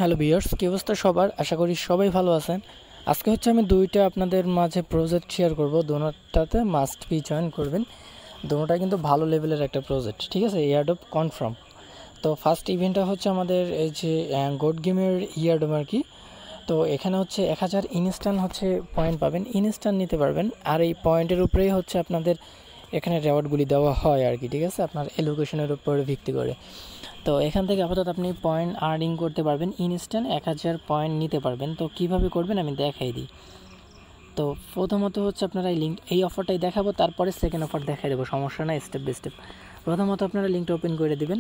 Hello viewers, কি অবস্থা সবার? আশা করি সবাই ভালো আছেন। আজকে হচ্ছে আমি দুইটা আপনাদের মাঝে প্রজেক্ট শেয়ার করব। দোনোটাতে মাস্ট বি জয়েন করবেন। দোনোটাই কিন্তু ভালো লেভেলের একটা প্রজেক্ট, ঠিক আছে? ইয়ারডপ কনফার্ম। তো ফার্স্ট ইভেন্টটা হচ্ছে আমাদের এই যে গোড গেমের ইয়ারডপ আর কি। তো এখানে হচ্ছে 1000 ইনস্ট্যান্ট হচ্ছে পয়েন্ট পাবেন, ইনস্ট্যান্ট নিতে পারবেন। আর এই পয়েন্টের উপরেই হচ্ছে আপনাদের এখানে রেওয়ার্ডগুলি দেওয়া হয় আর কি, ঠিক আছে? আপনার এলোকেশনের উপর ভিত্তি করে। তো এখান থেকে আপাতত আপনি পয়েন্ট আর্নিং করতে পারবেন, ইনস্ট্যান্ট 1000 পয়েন্ট নিতে পারবেন। তো কিভাবে করবেন আমি দেখাই দিই। তো প্রথমত হচ্ছে আপনারা এই অফারটাই দেখাবো, তারপরে সেকেন্ড অফার দেখাই দেবো, সমস্যা নাই, স্টেপ বাই স্টেপ। প্রথমত আপনারা লিঙ্কটা ওপেন করে দিবেন।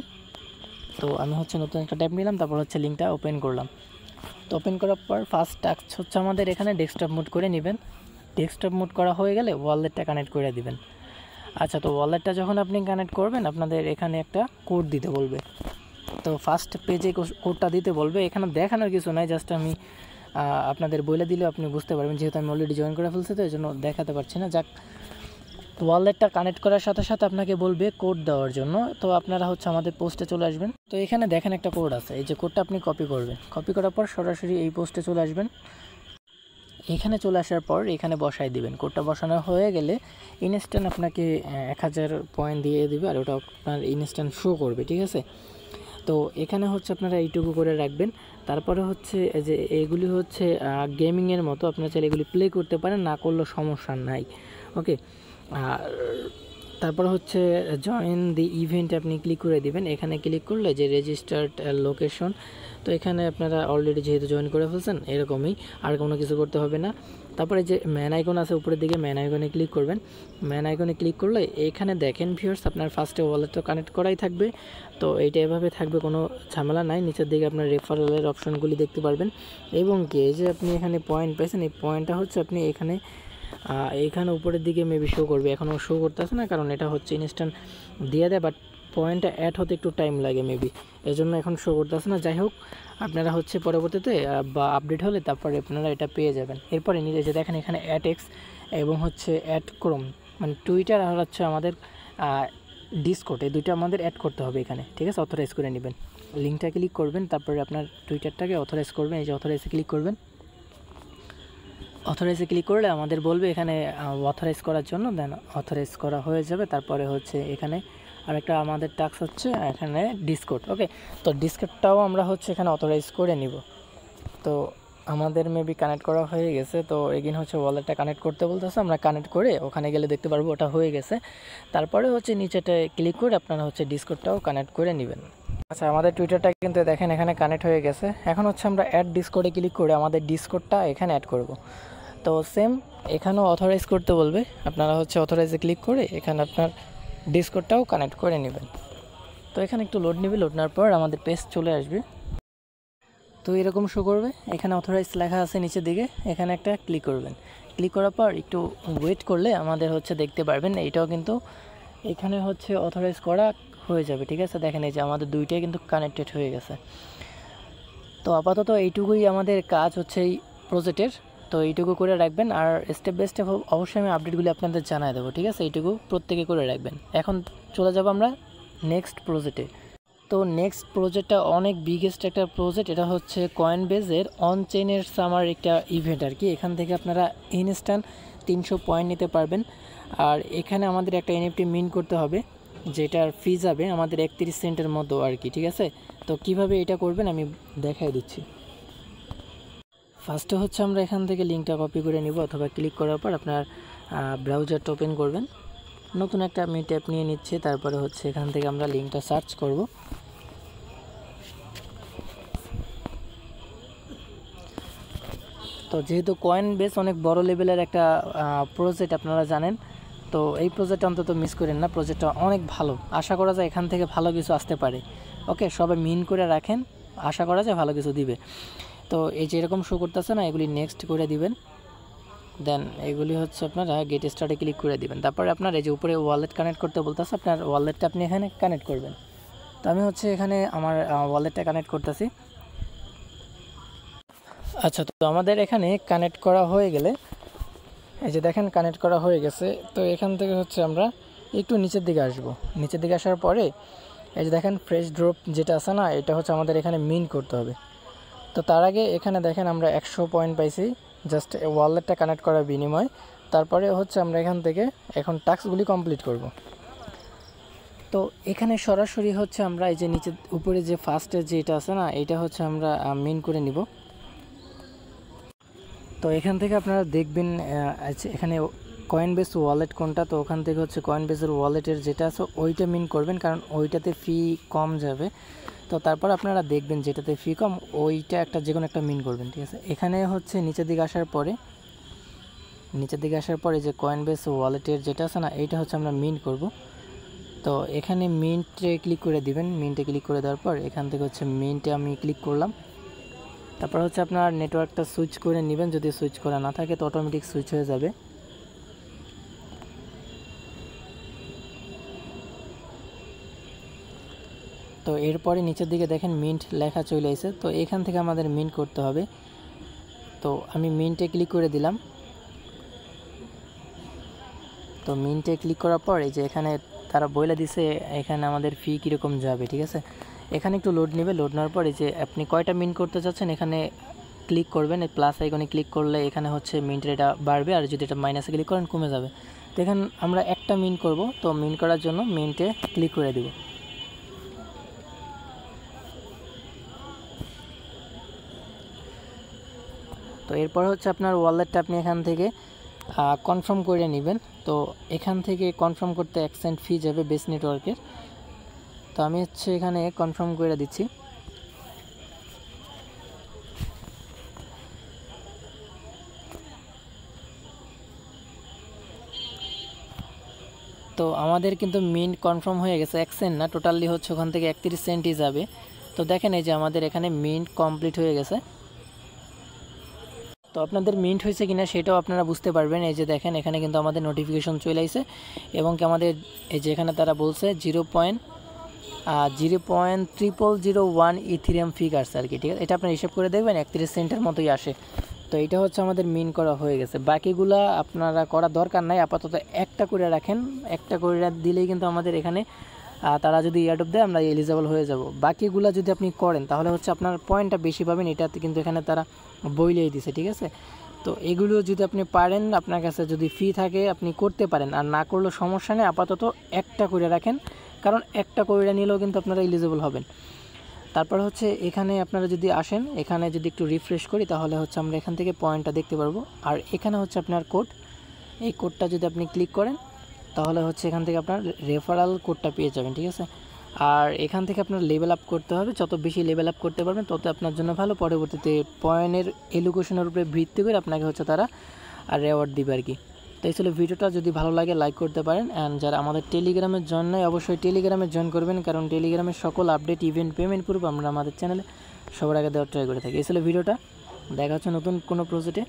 তো আমি হচ্ছে নতুন একটা ট্যাব নিলাম, তারপর হচ্ছে লিঙ্কটা ওপেন করলাম। তো ওপেন করার পর ফার্স্ট টাস্ক হচ্ছে আমাদের এখানে ডেস্কটপ মোড করে নেবেন। ডেস্কটপ মোড করা হয়ে গেলে ওয়ালেটটা কানেক্ট করে দিবেন। আচ্ছা, তো ওয়ালেটটা যখন আপনি কানেক্ট করবেন আপনাদের এখানে একটা কোড দিতে বলবে। তো ফার্স্ট পেজে কোডটা দিতে বলবে। এখানে দেখানোর কিছু নাই, জাস্ট আমি আপনাদের বলে দিলে আপনি বুঝতে পারবেন, যেহেতু আমি অলরেডি জয়েন করে ফেলছি, তো এই জন্য দেখাতে পারছি না। যাক, ওয়ালেটটা কানেক্ট করার সাথে সাথে আপনাকে বলবে কোড দেওয়ার জন্য। তো আপনারা হচ্ছে আমাদের পোস্টে চলে আসবেন। তো এখানে দেখেন একটা কোড আছে, এই যে কোডটা আপনি কপি করবেন। কপি করার পর সরাসরি এই পোস্টে চলে আসবেন। এখানে চলে আসার পর এখানে বসাই দিবেন। কোডটা বসানো হয়ে গেলে ইনস্ট্যান্ট আপনাকে 1000 পয়েন্ট দিয়ে দেবে, আর ওটা আপনার ইনস্ট্যান্ট শো করবে, ঠিক আছে? তো এখানে হচ্ছে আপনারা এইটুকু করে রাখবেন। তারপরে হচ্ছে যে এগুলি হচ্ছে গেমিংয়ের মতো, আপনারা চাইলে এগুলি প্লে করতে পারেন, না করলেও সমস্যা নাই। ওকে, আর তারপর হচ্ছে জয়েন দি ইভেন্ট আপনি ক্লিক করে দিবেন। এখানে ক্লিক করলে যে রেজিস্টার্ড লোকেশন, তো এখানে আপনারা অলরেডি যেহেতু জয়েন করে ফেলছেন এরকমই, আর কোনো কিছু করতে হবে না। তারপরে যে ম্যান আইকন আছে উপরের দিকে, ম্যান আইকনে ক্লিক করবেন। ম্যান আইকনে ক্লিক করলে এখানে দেখেন ভিউয়ার্স, আপনার ফার্স্টে ওয়ালেট তো কানেক্ট করাই থাকবে। তো এইটা এভাবে থাকবে, কোনো ঝামেলা নাই। নিচের দিকে আপনার রেফারেলের অপশনগুলি দেখতে পারবেন, এবং কি এই যে আপনি এখানে পয়েন্ট পেয়েছেন, এই পয়েন্টটা হচ্ছে আপনি এইখানে উপরের দিকে মেবি শো করবে। এখনও শো করতেছে না, কারণ এটা হচ্ছে ইনস্ট্যান্ট দিয়ে দেয়, বাট পয়েন্টটা অ্যাড হতে একটু টাইম লাগে মেবি, এই জন্য এখন শো করতেছে না। যাই হোক, আপনারা হচ্ছে পরবর্তীতে বা আপডেট হলে তারপরে আপনারা এটা পেয়ে যাবেন। এরপরে নিজে যে দেখেন এখানে অ্যাড এক্স এবং হচ্ছে অ্যাড ক্রোম, মানে টুইটার আর হচ্ছে আমাদের ডিসকর্ড, এই দুইটা আমাদের অ্যাড করতে হবে এখানে, ঠিক আছে? অথরাইজ করে নেবেন। লিঙ্কটা ক্লিক করবেন, তারপরে আপনার টুইটারটাকে অথরাইজ করবেন। এই যে অথরাইজে ক্লিক করবেন। অথরাইজে ক্লিক করলে আমাদের বলবে এখানে অথরাইজ করার জন্য, দেন অথরাইজ করা হয়ে যাবে। তারপরে হচ্ছে এখানে আরেকটা আমাদের টাস্ক হচ্ছে এখানে ডিসকর্ড। ওকে, তো ডিসকর্ডটাও আমরা হচ্ছে এখানে অথরাইজ করে নিব। তো আমাদের মেবি কানেক্ট করা হয়ে গেছে। তো এগিন হচ্ছে ওয়ালেটটা কানেক্ট করতে বলতেছে, আমরা কানেক্ট করে ওখানে গেলে দেখতে পারবো ওটা হয়ে গেছে। তারপরে হচ্ছে নিচেটা ক্লিক করে আপনারা হচ্ছে ডিসকর্ডটাও কানেক্ট করে নেবেন। আচ্ছা, আমাদের টুইটারটা কিন্তু দেখেন এখানে কানেক্ট হয়ে গেছে। এখন হচ্ছে আমরা অ্যাড ডিসকর্ডে ক্লিক করে আমাদের ডিসকর্ডটা এখানে অ্যাড করব। তো সেম এখানেও অথরাইজ করতে বলবে, আপনারা হচ্ছে অথরাইজে ক্লিক করে এখানে আপনার ডিসকর্ডটাও কানেক্ট করে নেবেন। তো এখানে একটু লোড নেবে, লোড নেওয়ার পর আমাদের পেজ চলে আসবে। তো এরকম শো করবে, এখানে অথরাইজ লেখা আছে নিচের দিকে, এখানে একটা ক্লিক করবেন। ক্লিক করার পর একটু ওয়েট করলে আমাদের হচ্ছে দেখতে পারবেন এইটাও কিন্তু এখানে হচ্ছে অথরাইজ করা হয়ে যাবে, ঠিক আছে? দেখেন এই যে আমাদের দুইটাই কিন্তু কানেক্টেড হয়ে গেছে। তো আপাতত এইটুকুই আমাদের কাজ হচ্ছে এই প্রজেক্টের। তো এইটুকু করে রাখবেন, আর স্টেপ বাই স্টেপ অবশ্যই আমি আপডেটগুলি আপনাদের জানাই দেবো, ঠিক আছে? এইটুকু প্রত্যেকে করে রাখবেন। এখন চলে যাব আমরা নেক্সট প্রজেক্টে। তো নেক্সট প্রজেক্টটা অনেক বিগেস্ট একটা প্রজেক্ট, এটা হচ্ছে কয়েনবেজের অন চেইনের সামার একটা ইভেন্ট আর কি। এখান থেকে আপনারা ইনস্ট্যান্ট 300 পয়েন্ট নিতে পারবেন। আর এখানে আমাদের একটা এনএফটি মিন করতে হবে, যেটার ফি যাবে আমাদের 31 সেন্টের মতো আর কি, ঠিক আছে? তো কিভাবে এটা করবেন আমি দেখাই দিচ্ছি। ফার্স্টে হচ্ছে আমরা এখান থেকে লিঙ্কটা কপি করে নিব, অথবা ক্লিক করার পর আপনার ব্রাউজারটা ওপেন করবেন। নতুন একটা আমি ট্যাব নিয়ে নিচ্ছি, তারপরে হচ্ছে এখান থেকে আমরা লিঙ্কটা সার্চ করব। তো যেহেতু কয়েনবেজ অনেক বড় লেভেলের একটা প্রজেক্ট, আপনারা জানেন, তো এই প্রজেক্টটা অন্তত মিস করেন না। প্রজেক্টটা অনেক ভালো, আশা করা যায় এখান থেকে ভালো কিছু আসতে পারে। ওকে, সবাই মিন করে রাখেন, আশা করা যায় ভালো কিছু দিবে। তো এই যে এরকম শো করতেছে না, এগুলি নেক্সট করে দিবেন। দেন এগুলি হচ্ছে আপনারা গেট স্টার্টে ক্লিক করে দিবেন। তারপরে আপনার এই যে উপরে ওয়ালেট কানেক্ট করতে বলতেছে, আপনার ওয়ালেটটা আপনি এখানে কানেক্ট করবেন। তো আমি হচ্ছে এখানে আমার ওয়ালেটটা কানেক্ট করতেছি। আচ্ছা, তো আমাদের এখানে কানেক্ট করা হয়ে গেলে এই যে দেখেন কানেক্ট করা হয়ে গেছে। তো এখান থেকে হচ্ছে আমরা একটু নিচের দিকে আসব। নিচের দিকে আসার পরে এই যে দেখেন ফ্রেশ ড্রপ যেটা আছে না, এটা হচ্ছে আমাদের এখানে মিন করতে হবে। তো তার আগে এখানে দেখেন আমরা 100 পয়েন্ট পাইছি জাস্ট ওয়ালেটটা কানেক্ট করার বিনিময়। তারপরে হচ্ছে আমরা এখান থেকে এখন টাস্কগুলি কমপ্লিট করব। তো এখানে সরাসরি হচ্ছে আমরা এই যে নিচে উপরে যে ফার্স্টে যেটা আছে না, এটা হচ্ছে আমরা মিন করে নিব। তো এখান থেকে আপনারা দেখবেন এখানে কয়েনবেস ওয়ালেট কোনটা, তো ওখান থেকে হচ্ছে কয়েনবেসের ওয়ালেটের যেটা আছে ওইটা মিন করবেন, কারণ ওইটাতে ফি কম যাবে। তো তারপর আপনারা দেখবেন যেটাতে ফি কম ওইটা একটা যে কোনো একটা মিন করবেন, ঠিক আছে। এখানে হচ্ছে নিচের দিকে আসার পরে যে কয়েনবেস ওয়ালেটের যেটা আছে না, এইটা হচ্ছে আমরা মিন করব। তো এখানে মিন্টে ক্লিক করে দিবেন। মিন্টে ক্লিক করে দেওয়ার পর এখান থেকে হচ্ছে মিন্টে আমি ক্লিক করলাম। তারপর হচ্ছে আপনার নেটওয়ার্কটা সুইচ করে নেবেন, যদি সুইচ করা না থাকে তো অটোমেটিক সুইচ হয়ে যাবে। তো এরপরে নিচের দিকে দেখেন মিন্ট লেখা চলে আসে, তো এখান থেকে আমাদের মিন্ট করতে হবে। তো আমি মিন্টে ক্লিক করে দিলাম। তো মিন্টে ক্লিক করার পর এই যে এখানে তারা বলে দিছে এখানে আমাদের ফি কীরকম যাবে, ঠিক আছে। এখানে একটু লোড নেবে, লোড নেওয়ার পর এই যে আপনি কয়টা মিন্ট করতে চাচ্ছেন এখানে ক্লিক করবেন। এই প্লাস আইকনে ক্লিক করলে এখানে হচ্ছে মিন্টের এটা বাড়বে, আর যদি এটা মাইনাসে ক্লিক করেন কমে যাবে। তো এখানে আমরা একটা মিন্ট করব, তো মিন্ট করার জন্য মিন্টে ক্লিক করে দিব। তো এরপর হচ্ছে আপনার ওয়ালেটটা আপনি এখান থেকে কনফার্ম করে নেবেন। তো এখান থেকে কনফার্ম করতে 1 সেন্ট ফি যাবে বেস নেটওয়ার্কের। তো আমি হচ্ছে এখানে কনফার্ম করে দিচ্ছি। তো আমাদের কিন্তু মিন্ট কনফার্ম হয়ে গেছে, 1 সেন্ট না, টোটালি হচ্ছে ওখান থেকে 31 সেন্টই যাবে। তো দেখেন এই যে আমাদের এখানে মিন্ট কমপ্লিট হয়ে গেছে। তো আপনাদের মিন্ট হয়েছে কিনা সেটাও আপনারা বুঝতে পারবেন। এই যে দেখেন এখানে কিন্তু আমাদের নোটিফিকেশন চলে আসছে, এবং কি আমাদের এই যে এখানে তারা বলছে 0.00001 ইথেরিয়াম ফিক আসছে আর কি, ঠিক আছে। এটা আপনারা হিসাব করে দেখবেন 31 সেন্টের মতোই আসে। তো এটা হচ্ছে আমাদের মিন করা হয়ে গেছে। বাকিগুলা আপনারা করা দরকার নাই, আপাতত একটা করে রাখেন। একটা করে দিলেই কিন্তু আমাদের এখানে তারা যদি এয়ারড্রপ দেয় আমরা এলিজেবল হয়ে যাব। বাকিগুলা যদি আপনি করেন তাহলে হচ্ছে আপনার পয়েন্টটা বেশি পাবেন, এটাতে কিন্তু এখানে তারা বইলেই দিছে, ঠিক আছে। তো এগুলো যদি আপনি পারেন, আপনার কাছে যদি ফি থাকে আপনি করতে পারেন, আর না করলেও সমস্যা নেই। আপাতত একটা করে রাখেন, কারণ একটা করে নিলেও কিন্তু আপনারা এলিজেবল হবেন। তারপর হচ্ছে এখানে আপনারা যদি আসেন, এখানে যদি একটু রিফ্রেশ করি তাহলে হচ্ছে আমরা এখান থেকে পয়েন্টটা দেখতে পারবো। আর এখানে হচ্ছে আপনার কোড, এই কোডটা যদি আপনি ক্লিক করেন তাহলে হচ্ছে এখান থেকে আপনার রেফারাল কোডটা পেয়ে যাবেন, ঠিক আছে। আর এখান থেকে আপনার লেভেল আপ করতে হবে, যত বেশি লেভেল আপ করতে পারবেন তত আপনার জন্য ভালো। পরবর্তীতে পয়েন্টের এলোকেশনের উপরে ভিত্তি করে আপনাকে হচ্ছে তারা রেওয়ার্ড দিবে আর কি। তো এই ছিল ভিডিওটা, যদি ভালো লাগে লাইক করতে পারেন। অ্যান্ড যারা আমাদের টেলিগ্রামের জন্য অবশ্যই টেলিগ্রামে জয়েন করবেন, কারণ টেলিগ্রামের সকল আপডেট, ইভেন্ট, পেমেন্ট প্রুফ আমরা আমাদের চ্যানেলে সবার আগে দেওয়ার ট্রাই করে থাকি। এই ছিল ভিডিওটা, দেখা হচ্ছে নতুন কোনো প্রজেক্টে।